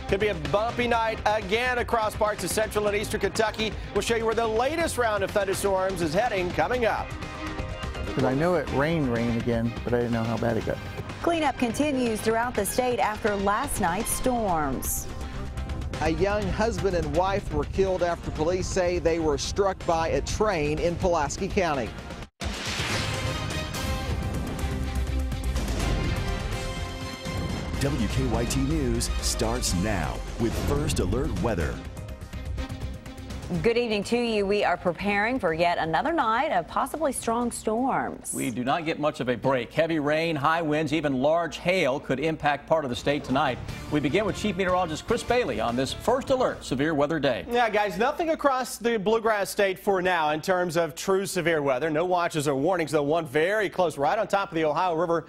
Could be a bumpy night again across parts of central and eastern Kentucky. We'll show you where the latest round of thunderstorms is heading coming up. Because I know it rained again, but I didn't know how bad it got. Cleanup continues throughout the state after last night's storms. A young husband and wife were killed after police say they were struck by a train in Pulaski County. WKYT News starts now with First Alert Weather. Good evening to you. We are preparing for yet another night of possibly strong storms. We do not get much of a break. Heavy rain, high winds, even large hail could impact part of the state tonight. We begin with Chief Meteorologist Chris Bailey on this First Alert Severe Weather Day. Yeah, guys, nothing across the Bluegrass State for now in terms of true severe weather. No watches or warnings, though one very close right on top of the Ohio River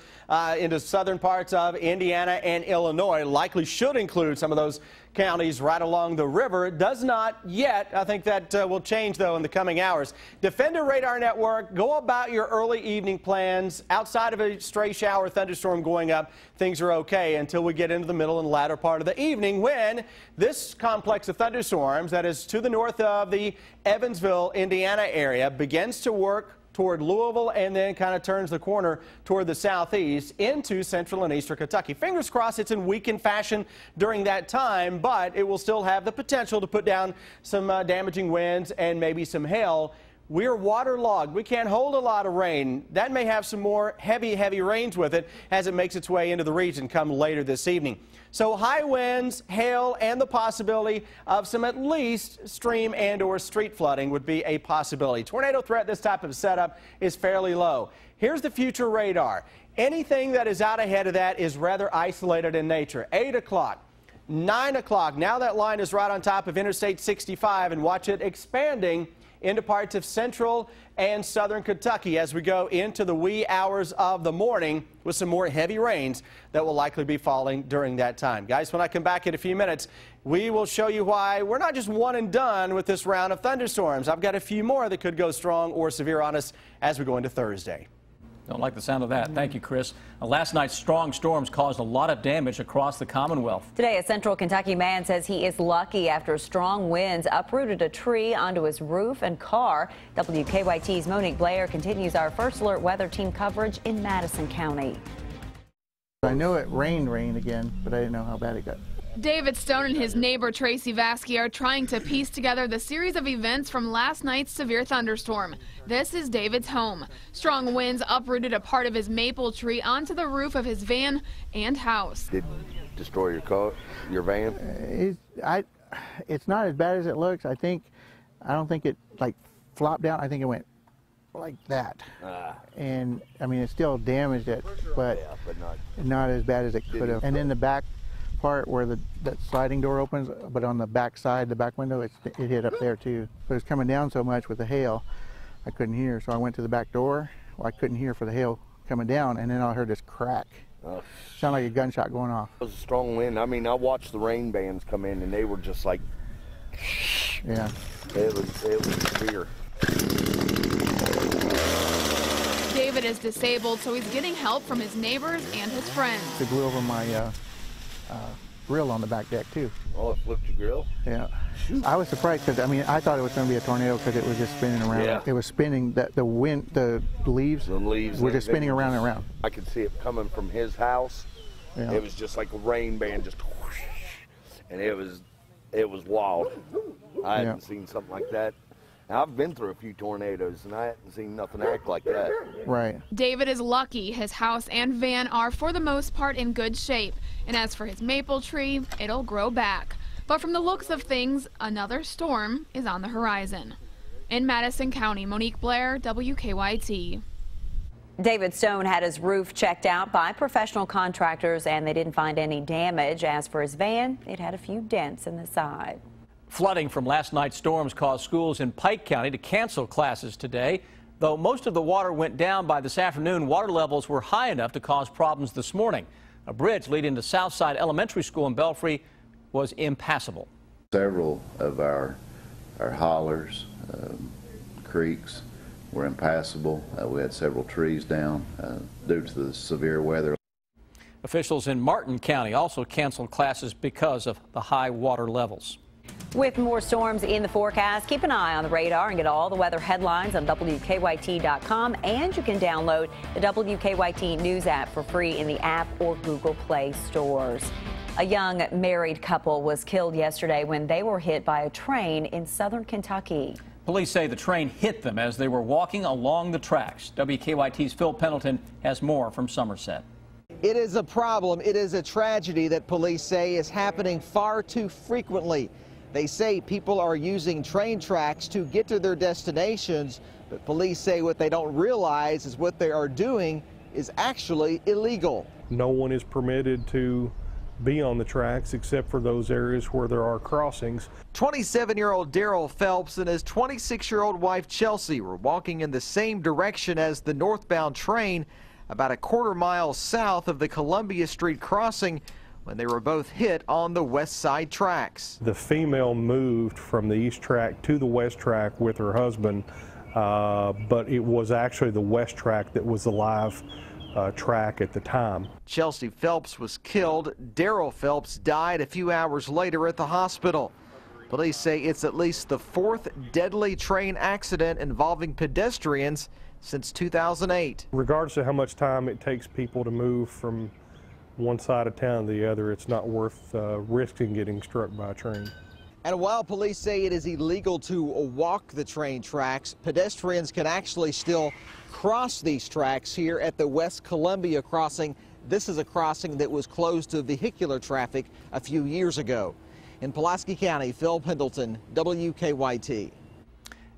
into southern parts of Indiana and Illinois. Likely should include some of those counties right along the river. It does not yet. I think that will change, though, in the coming hours. Defender Radar Network, go about your early evening plans. Outside of a stray shower thunderstorm going up, things are okay until we get into the middle and latter part of the evening when this complex of thunderstorms that is to the north of the Evansville, Indiana area begins to work toward Louisville and then kind of turns the corner toward the southeast into central and eastern Kentucky. Fingers crossed it's in weakened fashion during that time, but it will still have the potential to put down some damaging winds and maybe some hail. We're waterlogged. We can't hold a lot of rain. That may have some more heavy rains with it as it makes its way into the region come later this evening. So high winds, hail, and the possibility of some at least stream and or street flooding would be a possibility. Tornado threat, this type of setup, is fairly low. Here's the future radar. Anything that is out ahead of that is rather isolated in nature. 8 o'clock. 9 o'clock. Now that line is right on top of Interstate 65, and watch it expanding into parts of central and southern Kentucky as we go into the wee hours of the morning with some more heavy rains that will likely be falling during that time. Guys, when I come back in a few minutes, we will show you why we're not just one and done with this round of thunderstorms. I've got a few more that could go strong or severe on us as we go into Thursday. Don't like the sound of that. Thank you, Chris. Last night's strong storms caused a lot of damage across the Commonwealth. Today, a central Kentucky man says he is lucky after strong winds uprooted a tree onto his roof and car. WKYT's Monique Blair continues our First Alert Weather Team coverage in Madison County. I know it rained again, but I didn't know how bad it got. David Stone and his neighbor Tracy Vasky are trying to piece together the series of events from last night's severe thunderstorm. This is David's home. Strong winds uprooted a part of his maple tree onto the roof of his van and house. Did it destroy your car, your van? It's not as bad as it looks. I don't think it like flopped down. I think it went like that. And I mean, it still damaged it, but not as bad as it could have. And in the back part where that sliding door opens, but on the back side, the back window, it hit up there too. But it was coming down so much with the hail, I couldn't hear. So I went to the back door. Well, I couldn't hear for the hail coming down, and then I heard this crack. Sounded like a gunshot going off. It was a strong wind. I mean, I watched the rain bands come in, and they were just like, yeah. It was severe. David is disabled, so he's getting help from his neighbors and his friends. It blew over my grill on the back deck too. Oh, it flipped your grill? Yeah. I was surprised because, I mean, I thought it was going to be a tornado because it was just spinning around. Yeah. It was spinning, the wind, the leaves were just spinning around and around. I could see it coming from his house. Yeah. It was just like a rain band, just whoosh, and it was wild. I hadn't seen something like that. Now, I've been through a few tornadoes, and I haven't seen nothing act like that. Right. David is lucky. His house and van are, for the most part, in good shape. And as for his maple tree, it'll grow back. But from the looks of things, another storm is on the horizon. In Madison County, Monique Blair, WKYT. David Stone had his roof checked out by professional contractors, and they didn't find any damage. As for his van, it had a few dents in the side. Flooding from last night's storms caused schools in Pike County to cancel classes today. Though most of the water went down by this afternoon, water levels were high enough to cause problems this morning. A bridge leading to Southside Elementary School in Belfry was impassable. Several of our hollers, creeks, were impassable. We had several trees down due to the severe weather. Officials in Martin County also canceled classes because of the high water levels. With more storms in the forecast, keep an eye on the radar and get all the weather headlines on WKYT.com. And you can download the WKYT News app for free in the app or Google Play stores. A young married couple was killed yesterday when they were hit by a train in southern Kentucky. Police say the train hit them as they were walking along the tracks. WKYT's Phil Pendleton has more from Somerset. It is a problem. It is a tragedy that police say is happening far too frequently. They say people are using train tracks to get to their destinations, but police say what they don't realize is what they are doing is actually illegal. No one is permitted to be on the tracks except for those areas where there are crossings. 27-year-old Daryl Phelps and his 26-year-old wife Chelsea were walking in the same direction as the northbound train about a quarter-mile south of the Columbia Street crossing when they were both hit on the west side tracks. The female moved from the east track to the west track with her husband, but it was actually the west track that was the live track at the time. Chelsea Phelps was killed. Daryl Phelps died a few hours later at the hospital. Police say it's at least the fourth deadly train accident involving pedestrians since 2008. Regardless of how much time it takes people to move from one side of town to the other, it's not worth risking getting struck by a train. And while police say it is illegal to walk the train tracks, pedestrians can actually still cross these tracks here at the West Columbia crossing. This is a crossing that was closed to vehicular traffic a few years ago. In Pulaski County, Phil Pendleton, WKYT.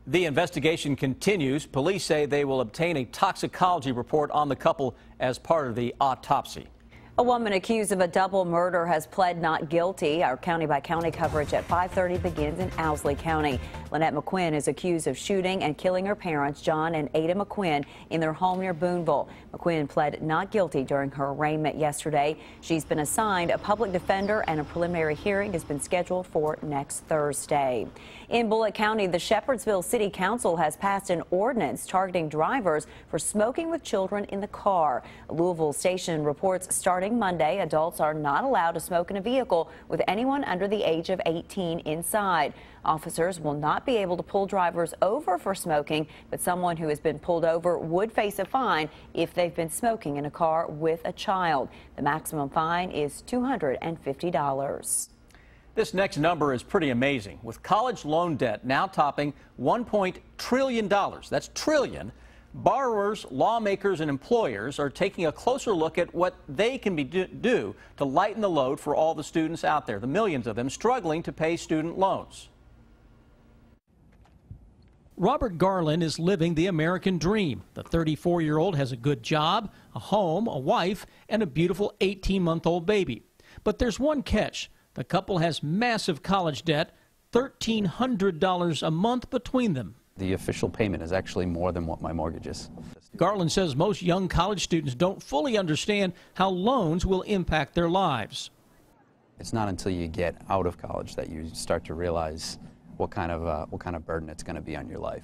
The investigation continues. Police say they will obtain a toxicology report on the couple as part of the autopsy. A woman accused of a double murder has pled not guilty. Our county-by-county coverage at 5:30 begins in Owsley County. Lynette McQuinn is accused of shooting and killing her parents, John and Ada McQuinn, in their home near Boonville. McQuinn pled not guilty during her arraignment yesterday. She's been assigned a public defender, and a preliminary hearing has been scheduled for next Thursday. In Bullitt County, the Shepherdsville City Council has passed an ordinance targeting drivers for smoking with children in the car. A Louisville station reports starting Monday, adults are not allowed to smoke in a vehicle with anyone under the age of 18 inside. Officers will not be able to pull drivers over for smoking, but someone who has been pulled over would face a fine if they've been smoking in a car with a child. The maximum fine is $250. This next number is pretty amazing, with college loan debt now topping $1 trillion. That's trillion. Borrowers, lawmakers, and employers are taking a closer look at what they can do to lighten the load for all the students out there, the millions of them struggling to pay student loans. Robert Garland is living the American dream. The 34-year-old has a good job, a home, a wife, and a beautiful 18-month-old baby. But there's one catch. The couple has massive college debt, $1,300 a month between them. The official payment is actually more than what my mortgage is. Garland says most young college students don't fully understand how loans will impact their lives. It's not until you get out of college that you start to realize what kind of burden it's going to be on your life.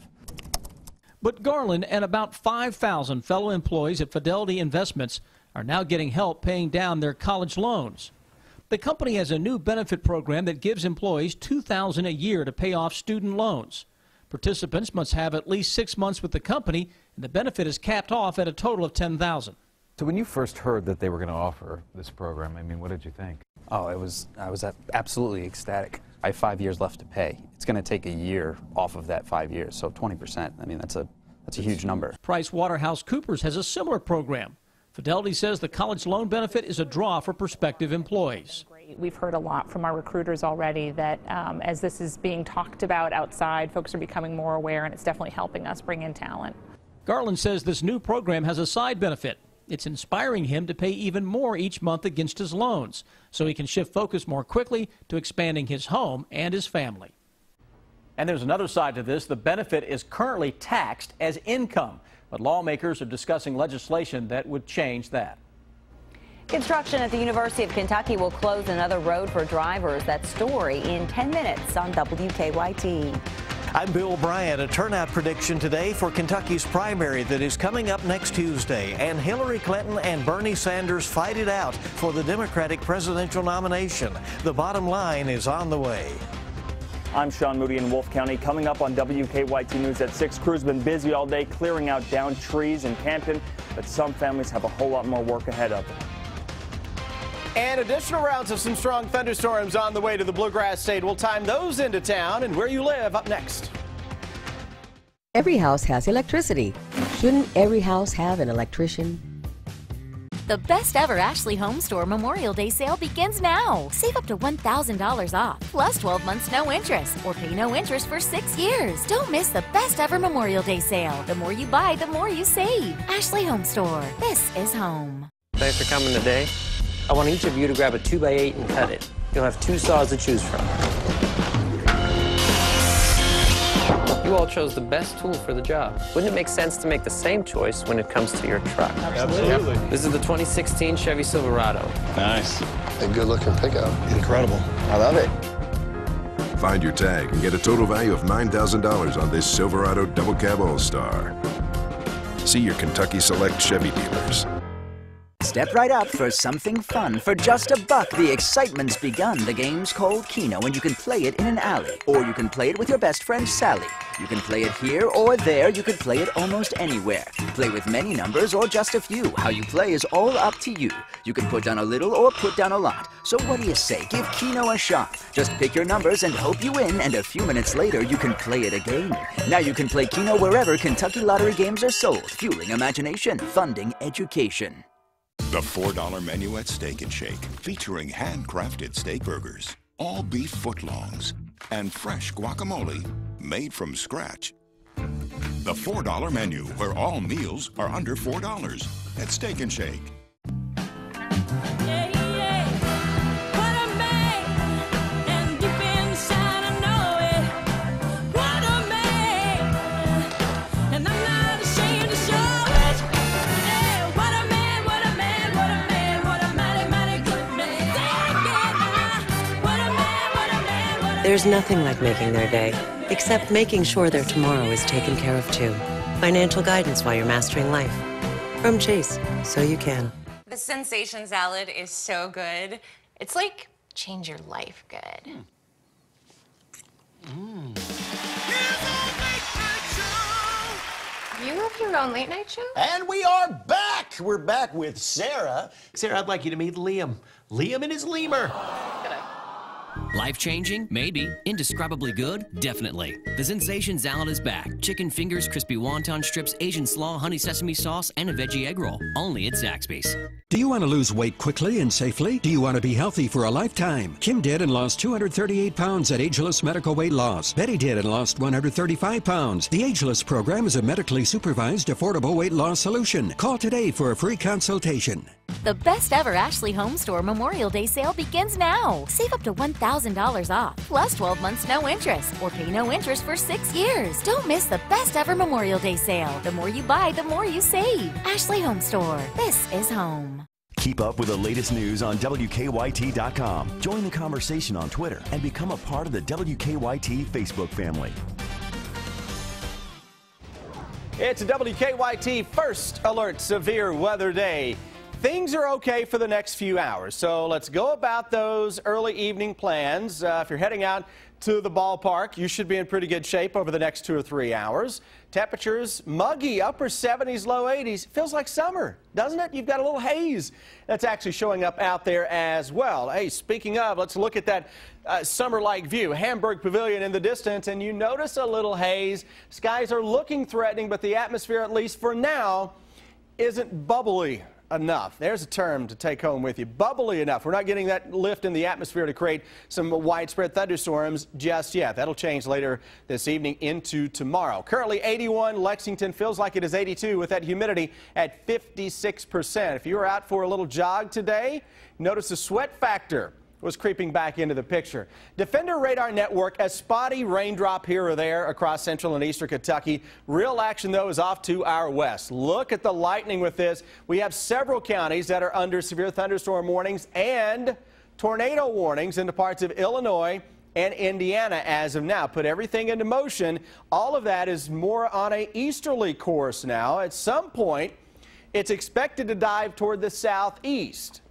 But Garland and about 5,000 fellow employees at Fidelity Investments are now getting help paying down their college loans. The company has a new benefit program that gives employees $2,000 a year to pay off student loans. Participants must have at least 6 months with the company, and the benefit is capped off at a total of $10,000. So when you first heard that they were going to offer this program, I mean, what did you think? Oh, I was absolutely ecstatic. I have 5 years left to pay. It's going to take a year off of that 5 years, so 20%. I mean, that's a huge number. PricewaterhouseCoopers has a similar program. Fidelity says the college loan benefit is a draw for prospective employees. We've heard a lot from our recruiters already that as this is being talked about outside, folks are becoming more aware, and it's definitely helping us bring in talent. Garland says this new program has a side benefit. It's inspiring him to pay even more each month against his loans, so he can shift focus more quickly to expanding his home and his family. And there's another side to this. The benefit is currently taxed as income, but lawmakers are discussing legislation that would change that. Construction at the University of Kentucky will close another road for drivers. That story in 10 minutes on WKYT. I'm Bill Bryant. A turnout prediction today for Kentucky's primary that is coming up next Tuesday. And Hillary Clinton and Bernie Sanders fight it out for the Democratic presidential nomination. The bottom line is on the way. I'm Sean Moody in Wolfe County. Coming up on WKYT News at 6. Crews been busy all day clearing out downed trees in Campton, but some families have a whole lot more work ahead of them. And additional rounds of some strong thunderstorms on the way to the Bluegrass State. We'll time those into town and where you live up next. Every house has electricity. Shouldn't every house have an electrician? The best ever Ashley Home Store Memorial Day sale begins now. Save up to $1,000 off, plus 12 months no interest, or pay no interest for 6 years. Don't miss the best ever Memorial Day sale. The more you buy, the more you save. Ashley Home Store. This is home. Thanks for coming today. I want each of you to grab a 2x8 and cut it. You'll have 2 saws to choose from. You all chose the best tool for the job. Wouldn't it make sense to make the same choice when it comes to your truck? Absolutely. This is the 2016 Chevy Silverado. Nice. A good-looking pickup. Incredible. I love it. Find your tag and get a total value of $9,000 on this Silverado Double Cab All-Star. See your Kentucky Select Chevy dealers. Step right up for something fun. For just $1, the excitement's begun. The game's called Keno, and you can play it in an alley. Or you can play it with your best friend, Sally. You can play it here or there. You can play it almost anywhere. Play with many numbers or just a few. How you play is all up to you. You can put down a little or put down a lot. So what do you say? Give Keno a shot. Just pick your numbers and hope you win, and a few minutes later, you can play it again. Now you can play Keno wherever Kentucky Lottery games are sold. Fueling imagination, funding education. The $4 menu at Steak and Shake, featuring handcrafted steak burgers, all beef footlongs, and fresh guacamole made from scratch. The $4 menu, where all meals are under $4 at Steak and Shake. There's nothing like making their day, except making sure their tomorrow is taken care of too. Financial guidance while you're mastering life. From Chase, so you can. The Sensation salad is so good. It's like change your life good. You have your own late night show? And we are back! We're back with Sarah. Sarah, I'd like you to meet Liam. Liam and his lemur. Life-changing? Maybe. Indescribably good? Definitely. The Sensation Salad is back. Chicken fingers, crispy wonton strips, Asian slaw, honey sesame sauce, and a veggie egg roll. Only at Zaxby's. Do you want to lose weight quickly and safely? Do you want to be healthy for a lifetime? Kim did and lost 238 pounds at Ageless Medical Weight Loss. Betty did and lost 135 pounds. The Ageless program is a medically supervised, affordable weight loss solution. Call today for a free consultation. The best ever Ashley Home Store Memorial Day sale begins now. Save up to $1,000 off, plus 12 months no interest, or pay no interest for 6 years. Don't miss the best ever Memorial Day sale. The more you buy, the more you save. Ashley Home Store. This is home. Keep up with the latest news on WKYT.com. Join the conversation on Twitter and become a part of the WKYT Facebook family. It's a WKYT First Alert Severe Weather Day. Things are okay for the next few hours, so let's go about those early evening plans. If you're heading out to the ballpark, you should be in pretty good shape over the next 2 or 3 hours. Temperatures muggy, upper 70s, low 80s. Feels like summer, doesn't it? You've got a little haze that's actually showing up out there as well. Hey, speaking of, let's look at that summer-like view. Hamburg Pavilion in the distance, and you notice a little haze. Skies are looking threatening, but the atmosphere, at least for now, isn't bubbly enough. There's a term to take home with you. Bubbly enough. We're not getting that lift in the atmosphere to create some widespread thunderstorms just yet. That'll change later this evening into tomorrow. Currently 81. Lexington feels like it is 82 with that humidity at 56%. If you were out for a little jog today, notice the sweat factor was creeping back into the picture. Defender Radar Network, a spotty raindrop here or there across central and eastern Kentucky. Real action, though, is off to our west. Look at the lightning with this. We have several counties that are under severe thunderstorm warnings and tornado warnings into parts of Illinois and Indiana as of now. Put everything into motion. All of that is more on a easterly course now. At some point, it's expected to dive toward the southeast.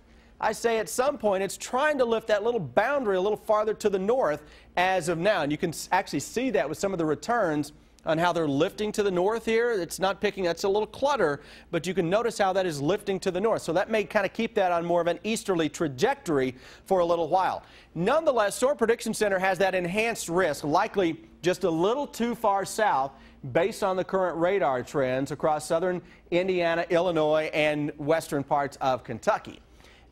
I say at some point, it's trying to lift that little boundary a little farther to the north as of now. And you can actually see that with some of the returns on how they're lifting to the north here. It's not picking, that's a little clutter, but you can notice how that is lifting to the north. So that may kind of keep that on more of an easterly trajectory for a little while. Nonetheless, Storm Prediction Center has that enhanced risk, likely just a little too far south based on the current radar trends across southern Indiana, Illinois, and western parts of Kentucky.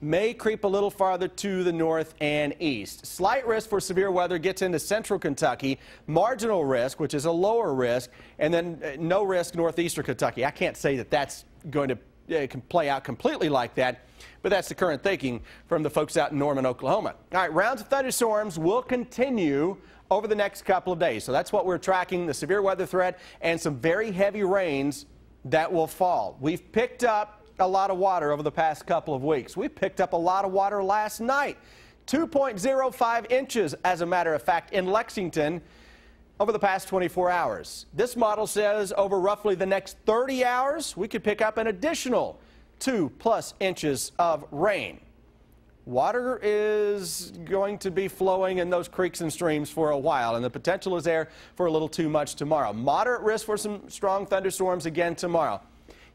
May creep a little farther to the north and east. Slight risk for severe weather gets into central Kentucky, marginal risk, which is a lower risk, and then no risk northeastern Kentucky. I can't say that that's going to can play out completely like that, but that's the current thinking from the folks out in Norman, Oklahoma. All right, rounds of thunderstorms will continue over the next couple of days. So that's what we're tracking, the severe weather threat and some very heavy rains that will fall. We've picked up a lot of water over the past couple of weeks. We picked up a lot of water last night, 2.05 inches, as a matter of fact, in Lexington over the past 24 hours. This model says over roughly the next 30 hours, we could pick up an additional 2+ inches of rain. Water is going to be flowing in those creeks and streams for a while, and the potential is there for a little too much tomorrow. Moderate risk for some strong thunderstorms again tomorrow.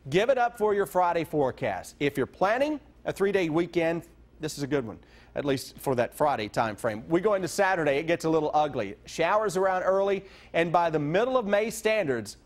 Give it up for your Friday forecast. If you're planning a 3-day weekend, this is a good one, at least for that Friday time frame. We go into Saturday, it gets a little ugly. Showers around early, and by the middle of May standards,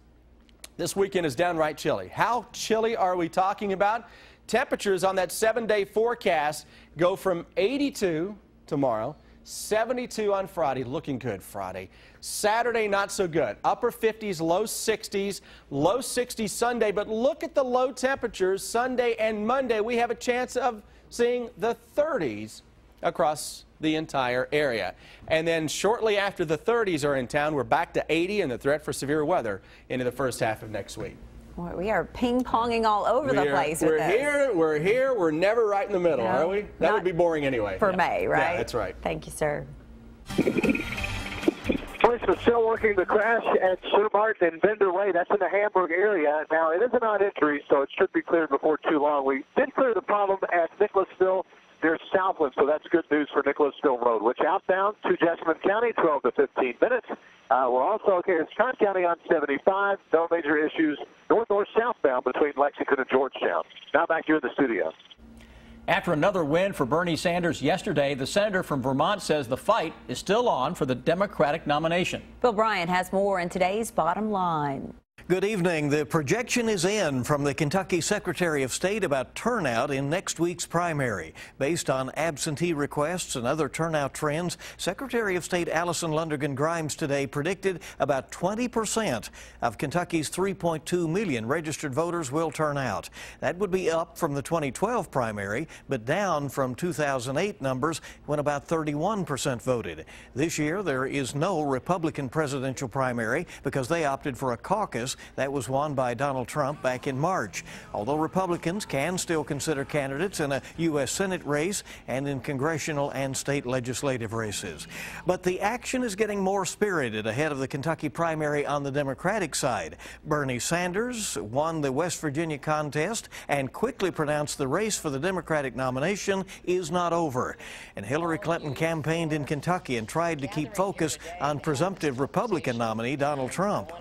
this weekend is downright chilly. How chilly are we talking about? Temperatures on that 7-day forecast go from 82 tomorrow, 72 on Friday, looking good Friday. Saturday, not so good. Upper 50s, low 60s, low 60s Sunday. But look at the low temperatures Sunday and Monday. We have a chance of seeing the 30s across the entire area. And then shortly after the 30s are in town, we're back to 80 and the threat for severe weather into the first half of next week. Boy, we are ping-ponging all over the place with this. We're here, we're never right in the middle, are we? That would be boring anyway. For May, right? Yeah, that's right. Thank you, sir. Police are still working the crash at Schubart and Bender Way. That's in the Hamburg area. Now, it is a non-entry, so it should be cleared before too long. We did clear the problem at Nicholasville near Southland, so that's good news for Nicholasville Road, which outbound to Jessamine County, 12 to 15 minutes. We're also okay in Scott County on 75. No major issues north or southbound between Lexington and Georgetown. Now back here in the studio. After another win for Bernie Sanders yesterday, the senator from Vermont says the fight is still on for the Democratic nomination. Bill Bryant has more in today's Bottom Line. Good evening. The projection is in from the Kentucky Secretary of State about turnout in next week's primary. Based on absentee requests and other turnout trends, Secretary of State Allison Lundergan Grimes today predicted about 20% of Kentucky's 3.2 million registered voters will turn out. That would be up from the 2012 primary, but down from 2008 numbers when about 31% voted. This year, there is no Republican presidential primary because they opted for a caucus that was won by Donald Trump back in March. Although Republicans can still consider candidates in a U.S. Senate race and in congressional and state legislative races. But the action is getting more spirited ahead of the Kentucky primary on the Democratic side. Bernie Sanders won the West Virginia contest and quickly pronounced the race for the Democratic nomination is not over. And Hillary Clinton campaigned in Kentucky and tried to keep focus on presumptive Republican nominee Donald Trump.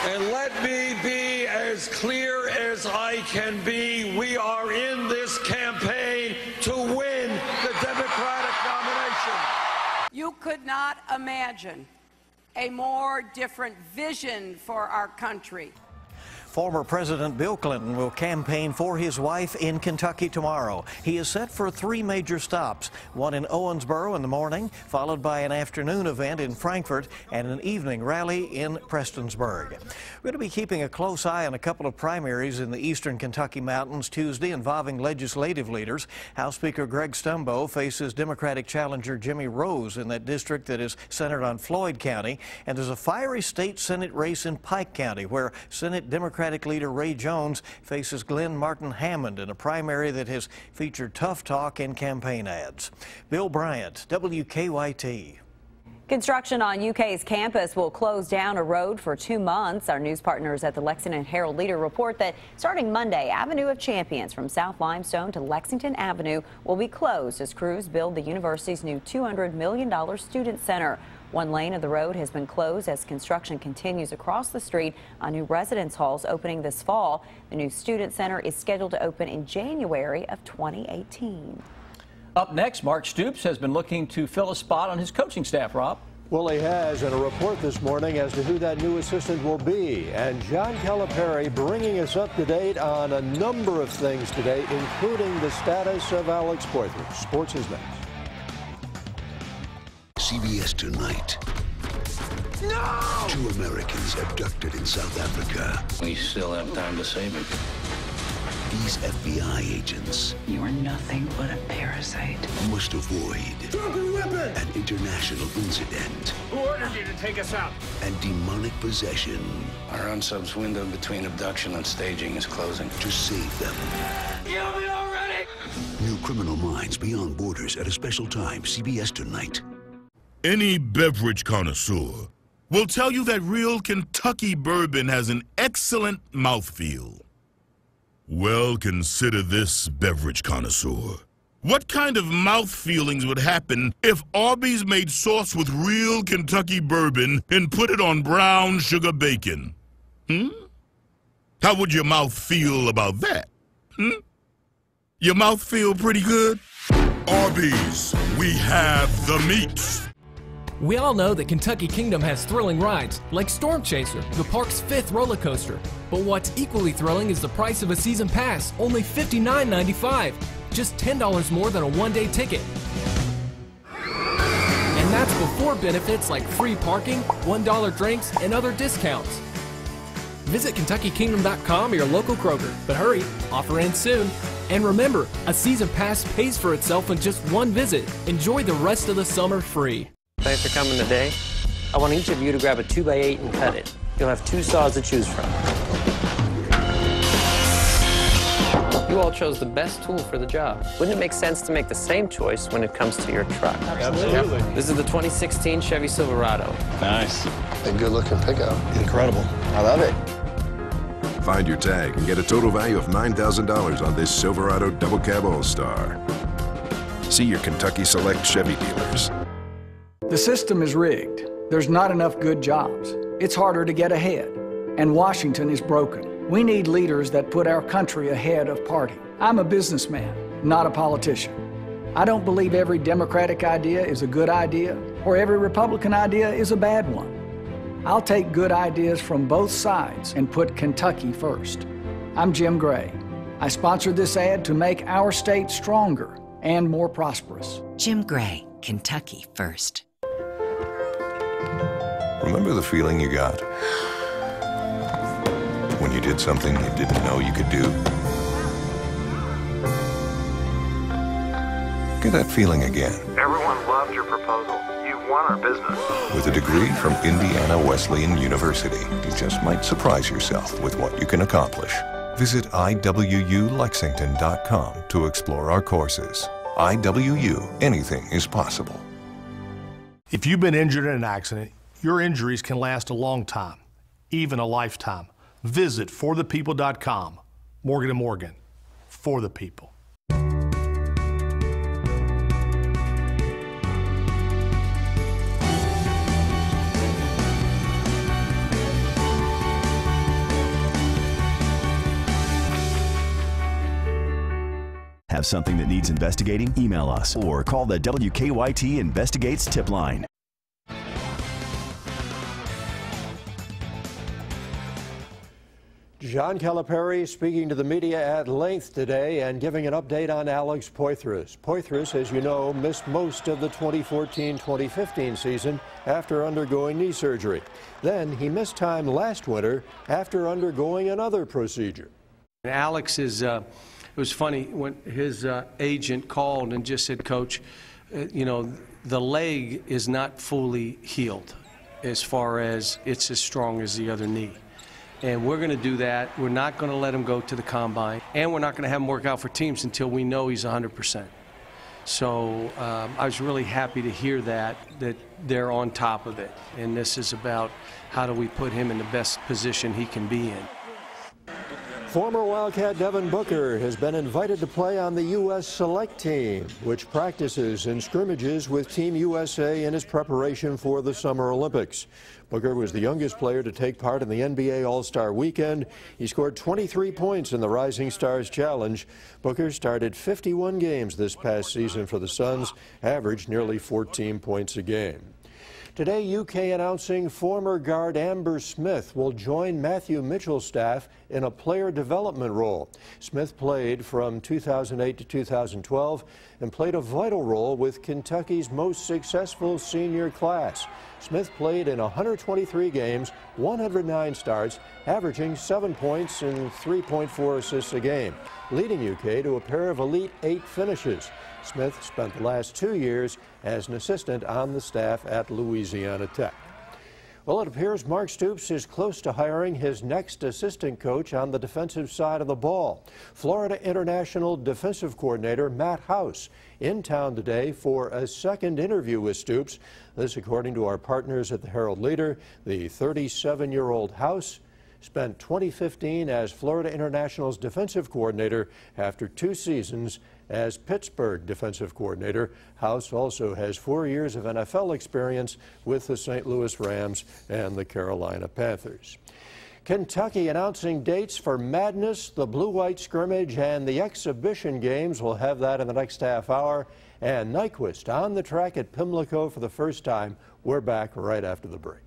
And let me be as clear as I can be. We are in this campaign to win the Democratic nomination. You could not imagine a more different vision for our country. Former President Bill Clinton will campaign for his wife in Kentucky tomorrow. He is set for 3 major stops, one in Owensboro in the morning, followed by an afternoon event in Frankfort and an evening rally in Prestonsburg. We're going to be keeping a close eye on a couple of primaries in the eastern Kentucky mountains Tuesday involving legislative leaders. House Speaker Greg Stumbo faces Democratic challenger Jimmy Rose in that district that is centered on Floyd County. And there's a fiery state Senate race in Pike County where Senate Democratic leader Ray Jones faces Glenn Martin Hammond in a primary that has featured tough talk and campaign ads. Bill Bryant, WKYT. Construction on UK's campus will close down a road for 2 months. Our news partners at the Lexington Herald-Leader report that starting Monday, Avenue of Champions from South Limestone to Lexington Avenue will be closed as crews build the university's new $200 million student center. One lane of the road has been closed as construction continues across the street on new residence halls opening this fall. The new student center is scheduled to open in January of 2018. Up next, Mark Stoops has been looking to fill a spot on his coaching staff, Rob. Well, he has, and a report this morning as to who that new assistant will be. And John Calipari bringing us up to date on a number of things today, including the status of Alex Poythress. Sports is next. CBS Tonight. No! 2 Americans abducted in South Africa. We still have time to save him. These FBI agents. You are nothing but a parasite. Must avoid an international incident. Who ordered you to take us out? And demonic possession. Our unsub's window between abduction and staging is closing. To save them. Kill me already! New Criminal Minds Beyond Borders at a special time. CBS Tonight. Any beverage connoisseur will tell you that real Kentucky bourbon has an excellent mouthfeel. Well, consider this, beverage connoisseur. What kind of mouth feelings would happen if Arby's made sauce with real Kentucky bourbon and put it on brown sugar bacon? How would your mouth feel about that? Your mouth feel pretty good? Arby's, we have the meats. We all know that Kentucky Kingdom has thrilling rides, like Storm Chaser, the park's 5th roller coaster. But what's equally thrilling is the price of a season pass, only $59.95, just $10 more than a one-day ticket. And that's before benefits like free parking, $1 drinks, and other discounts. Visit KentuckyKingdom.com or your local Kroger. But hurry, offer ends soon. And remember, a season pass pays for itself in just one visit. Enjoy the rest of the summer free. Thanks for coming today. I want each of you to grab a 2x8 and cut it. You'll have 2 saws to choose from. You all chose the best tool for the job. Wouldn't it make sense to make the same choice when it comes to your truck? Absolutely. This is the 2016 Chevy Silverado. Nice. A good-looking pickup. Incredible. I love it. Find your tag and get a total value of $9,000 on this Silverado Double Cab All-Star. See your Kentucky Select Chevy dealers. The system is rigged. There's not enough good jobs. It's harder to get ahead. And Washington is broken. We need leaders that put our country ahead of party. I'm a businessman, not a politician. I don't believe every Democratic idea is a good idea or every Republican idea is a bad one. I'll take good ideas from both sides and put Kentucky first. I'm Jim Gray. I sponsored this ad to make our state stronger and more prosperous. Jim Gray, Kentucky first. Remember the feeling you got when you did something you didn't know you could do? Get that feeling again. Everyone loved your proposal. You won our business. With a degree from Indiana Wesleyan University, you just might surprise yourself with what you can accomplish. Visit IWULexington.com to explore our courses. IWU, anything is possible. If you've been injured in an accident, your injuries can last a long time, even a lifetime. Visit forthepeople.com. Morgan & Morgan, for the people. Have something that needs investigating? Email us or call the WKYT Investigates tip line. John Calipari speaking to the media at length today and giving an update on Alex Poythress. Poythress, as you know, missed most of the 2014-2015 season after undergoing knee surgery. Then he missed time last winter after undergoing another procedure. Alex is, it was funny when his agent called and just said, Coach, you know, the leg is not fully healed as far as it's as strong as the other knee. And we're going to do that. We're not going to let him go to the combine. And we're not going to have him work out for teams until we know he's 100%. So I was really happy to hear that they're on top of it. And this is about how do we put him in the best position he can be in. Former Wildcat Devin Booker has been invited to play on the U.S. Select Team, which practices in scrimmages with Team USA in his preparation for the Summer Olympics. Booker was the youngest player to take part in the NBA All-Star Weekend. He scored 23 points in the Rising Stars Challenge. Booker started 51 games this past season for the Suns, averaged nearly 14 points a game. Today, UK announcing former guard Amber Smith will join Matthew Mitchell's staff in a player development role. Smith played from 2008 to 2012 and played a vital role with Kentucky's most successful senior class. Smith played in 123 games, 109 starts, averaging 7 points and 3.4 assists a game, leading UK to a pair of Elite 8 finishes. Smith spent the last 2 years as an assistant on the staff at Louisiana Tech. Well, it appears Mark Stoops is close to hiring his next assistant coach on the defensive side of the ball. Florida International defensive coordinator Matt House in town today for a second interview with Stoops. This according to our partners at the Herald-Leader. The 37-year-old House spent 2015 as Florida International's defensive coordinator after 2 seasons as Pittsburgh defensive coordinator. House also has 4 years of NFL experience with the St. Louis Rams and the Carolina Panthers. Kentucky announcing dates for Madness, the Blue-White Scrimmage, and the exhibition games. We'll have that in the next half hour. And Nyquist on the track at Pimlico for the first time. We're back right after the break.